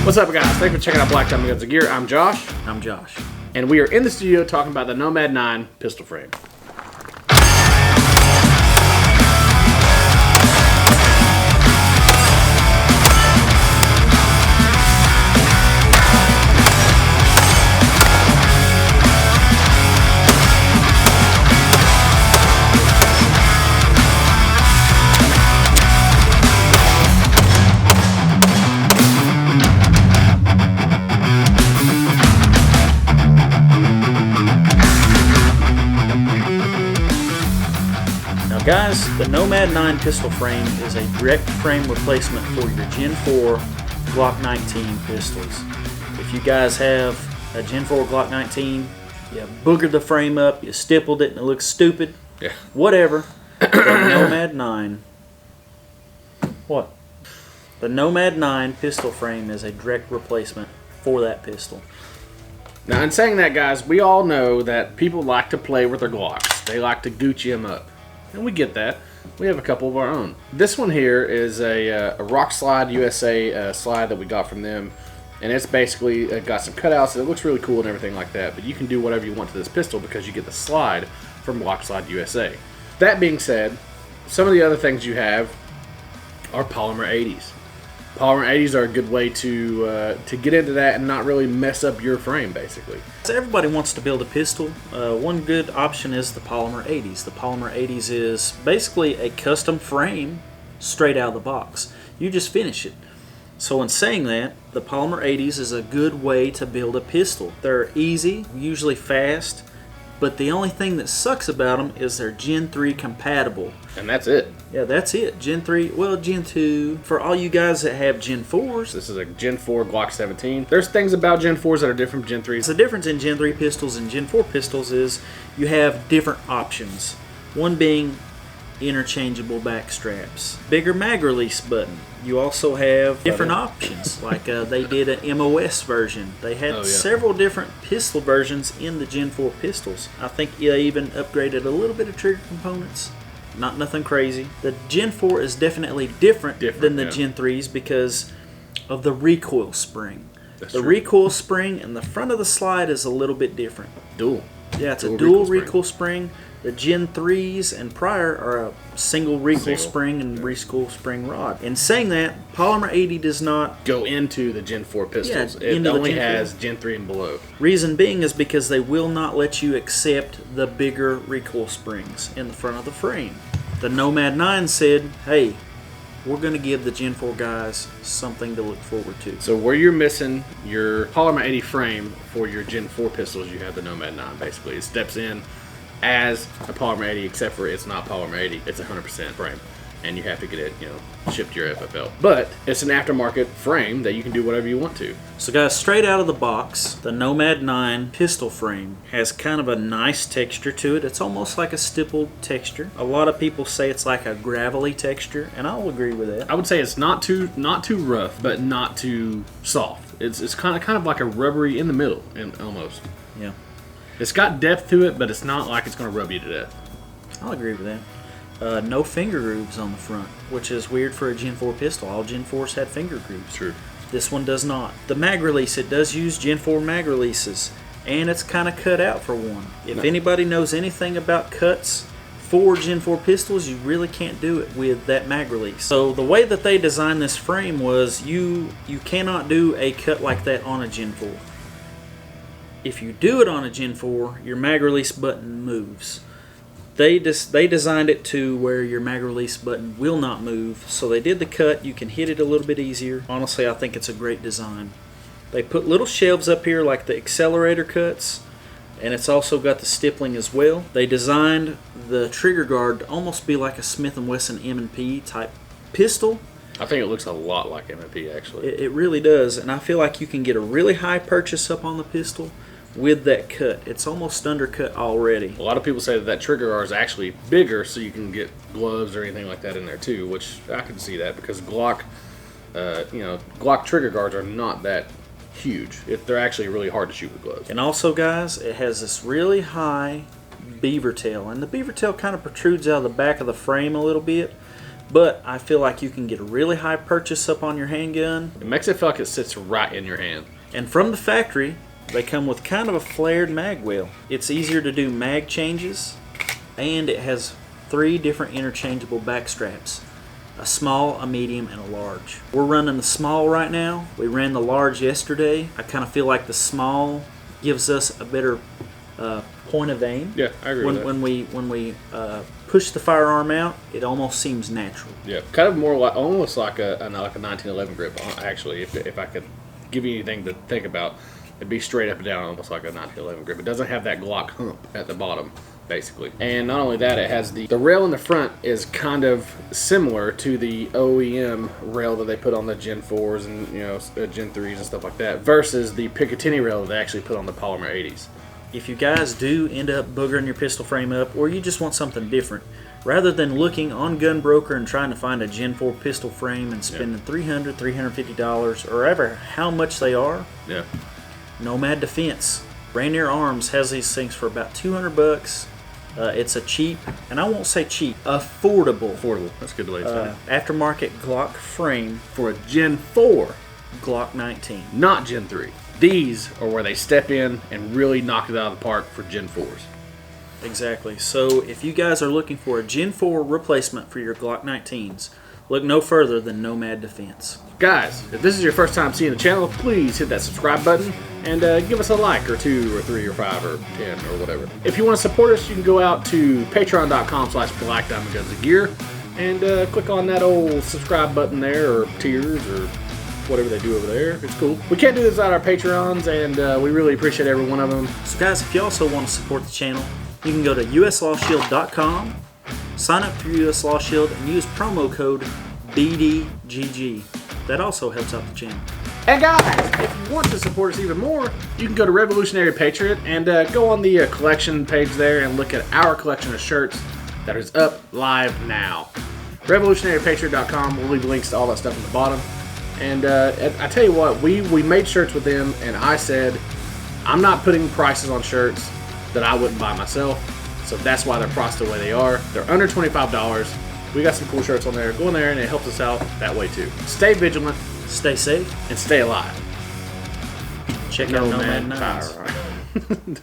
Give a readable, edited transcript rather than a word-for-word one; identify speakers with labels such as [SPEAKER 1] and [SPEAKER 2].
[SPEAKER 1] What's up, guys? Thanks for checking out Black Diamond Guns and Gear. I'm Josh.
[SPEAKER 2] I'm Josh.
[SPEAKER 1] And we are in the studio talking about the Nomad 9 pistol frame.
[SPEAKER 2] Guys, the Nomad 9 pistol frame is a direct frame replacement for your Gen 4 Glock 19 pistols. If you guys have a Gen 4 Glock 19, you boogered the frame up, you stippled it and it looks stupid, whatever, the Nomad 9, The Nomad 9 pistol frame is a direct replacement for that pistol.
[SPEAKER 1] Now, in saying that, guys, we all know that people like to play with their Glocks. They like to Gucci them up. And we get that. We have a couple of our own. This one here is a Rock Slide USA slide that we got from them. And it's basically got some cutouts. It looks really cool and everything like that. But you can do whatever you want to this pistol because you get the slide from Rock Slide USA. That being said, some of the other things you have are polymer 80s. Polymer 80s are a good way to get into that and not really mess up your frame, basically.
[SPEAKER 2] So everybody wants to build a pistol. One good option is the polymer 80s. The polymer 80s is basically a custom frame straight out of the box. You just finish it. So in saying that, the polymer 80s is a good way to build a pistol. They're easy, usually fast, but the only thing that sucks about them is they're Gen 3 compatible.
[SPEAKER 1] And that's it.
[SPEAKER 2] Yeah, that's it. Gen 3, well, Gen 2. For all you guys that have Gen 4s.
[SPEAKER 1] This is a Gen 4 Glock 17. There's things about Gen 4s that are different from Gen 3s.
[SPEAKER 2] The difference in Gen 3 pistols and Gen 4 pistols is you have different options. One being interchangeable back straps. Bigger mag release button. You also have different options, like they did an MOS version. They had several different pistol versions in the Gen 4 pistols. I think they even upgraded a little bit of trigger components. Not nothing crazy. The Gen 4 is definitely different than the Gen 3s because of the recoil spring. The recoil spring and the front of the slide is a little bit different.
[SPEAKER 1] Dual.
[SPEAKER 2] Yeah, it's a dual recoil spring. The Gen 3s and prior are a single recoil spring and recoil spring rod. In saying that, polymer 80 does not
[SPEAKER 1] go into the Gen 4 pistols.
[SPEAKER 2] Yeah,
[SPEAKER 1] it only has Gen 3 and below.
[SPEAKER 2] Reason being is because they will not let you accept the bigger recoil springs in the front of the frame. The Nomad 9 said, hey, we're going to give the Gen 4 guys something to look forward to.
[SPEAKER 1] So where you're missing your polymer 80 frame for your Gen 4 pistols, you have the Nomad 9 basically. It steps in as a polymer 80, except for it's not polymer 80, it's 100% frame. And you have to get it, shipped to your FFL. But it's an aftermarket frame that you can do whatever you want to.
[SPEAKER 2] So guys, straight out of the box, the Nomad 9 pistol frame has kind of a nice texture to it. It's almost like a stippled texture. A lot of people say it's like a gravelly texture, and I'll agree with that.
[SPEAKER 1] I would say it's not too rough, but not too soft. It's kind of like a rubbery in the middle, and almost.
[SPEAKER 2] Yeah.
[SPEAKER 1] It's got depth to it, but it's not like it's going to rub you to death.
[SPEAKER 2] I'll agree with that. No finger grooves on the front, which is weird for a Gen 4 pistol. All Gen 4s had finger grooves.
[SPEAKER 1] True.
[SPEAKER 2] This one does not. The mag release, it does use Gen 4 mag releases, and it's kind of cut out for one. If anybody knows anything about cuts for Gen 4 pistols, you really can't do it with that mag release. So the way that they designed this frame was you cannot do a cut like that on a Gen 4. If you do it on a Gen 4, your mag release button moves. They designed it to where your mag release button will not move, so they did the cut. You can hit it a little bit easier. Honestly, I think it's a great design. They put little shelves up here like the accelerator cuts, and it's also got the stippling as well. They designed the trigger guard to almost be like a Smith & Wesson M&P type pistol.
[SPEAKER 1] I think it looks a lot like M&P, actually.
[SPEAKER 2] It really does, and I feel like you can get a really high purchase up on the pistol with that cut. It's almost undercut already.
[SPEAKER 1] A lot of people say that trigger guard is actually bigger, so you can get gloves or anything like that in there too, which I can see that because Glock, Glock trigger guards are not that huge. They're actually really hard to shoot with gloves.
[SPEAKER 2] And also, guys, it has this really high beaver tail, and the beaver tail kind of protrudes out of the back of the frame a little bit, but I feel like you can get a really high purchase up on your handgun.
[SPEAKER 1] It makes it feel like it sits right in your hand.
[SPEAKER 2] And from the factory, they come with kind of a flared mag wheel. It's easier to do mag changes, and it has 3 different interchangeable back straps. A small, a medium, and a large. We're running the small right now. We ran the large yesterday. I kind of feel like the small gives us a better point of aim.
[SPEAKER 1] Yeah, I agree with that.
[SPEAKER 2] When we push the firearm out, it almost seems natural.
[SPEAKER 1] Yeah, kind of more like almost like a 1911 grip. Actually, if I could give you anything to think about, it'd be straight up and down, almost like a 1911 grip. It doesn't have that Glock hump at the bottom, basically. And not only that, it has the rail in the front is kind of similar to the OEM rail that they put on the Gen 4s and Gen 3s and stuff like that, versus the Picatinny rail that they actually put on the Polymer 80s.
[SPEAKER 2] If you guys do end up boogering your pistol frame up, or you just want something different, rather than looking on Gunbroker and trying to find a Gen 4 pistol frame and spending $300, $350, or ever how much they are,
[SPEAKER 1] Yeah.
[SPEAKER 2] Nomad Defense, Rainier Arms has these things for about $200. It's a cheap, and I won't say cheap, affordable.
[SPEAKER 1] That's a good way to say it.
[SPEAKER 2] Aftermarket Glock frame
[SPEAKER 1] For a Gen 4,
[SPEAKER 2] Glock 19.
[SPEAKER 1] not Gen 3. These are where they step in and really knock it out of the park for Gen 4s.
[SPEAKER 2] Exactly. So if you guys are looking for a Gen 4 replacement for your Glock 19s, look no further than Nomad Defense.
[SPEAKER 1] Guys, if this is your first time seeing the channel, please hit that subscribe button and give us a like or 2 or 3 or 5 or 10 or whatever. If you want to support us, you can go out to patreon.com/blackdiamondgunsandgear and click on that old subscribe button there, or tiers, or whatever they do over there. It's cool. We can't do this without our Patreons, and we really appreciate every one of them.
[SPEAKER 2] So guys, if you also want to support the channel, you can go to uslawshield.com, sign up for US Law Shield, and use promo code BDGG. That also helps out the channel.
[SPEAKER 1] And guys, if you want to support us even more, you can go to Revolutionary Patriot and go on the collection page there and look at our collection of shirts that is up live now. RevolutionaryPatriot.com. We'll leave links to all that stuff in the bottom. And I tell you what, we made shirts with them, and I said, I'm not putting prices on shirts that I wouldn't buy myself. So that's why they're priced the way they are. They're under $25. We got some cool shirts on there. Go in there, and it helps us out that way too. Stay vigilant,
[SPEAKER 2] Stay safe,
[SPEAKER 1] and stay alive.
[SPEAKER 2] check out Nomad
[SPEAKER 1] Nomad
[SPEAKER 2] 9s.
[SPEAKER 1] Firearm.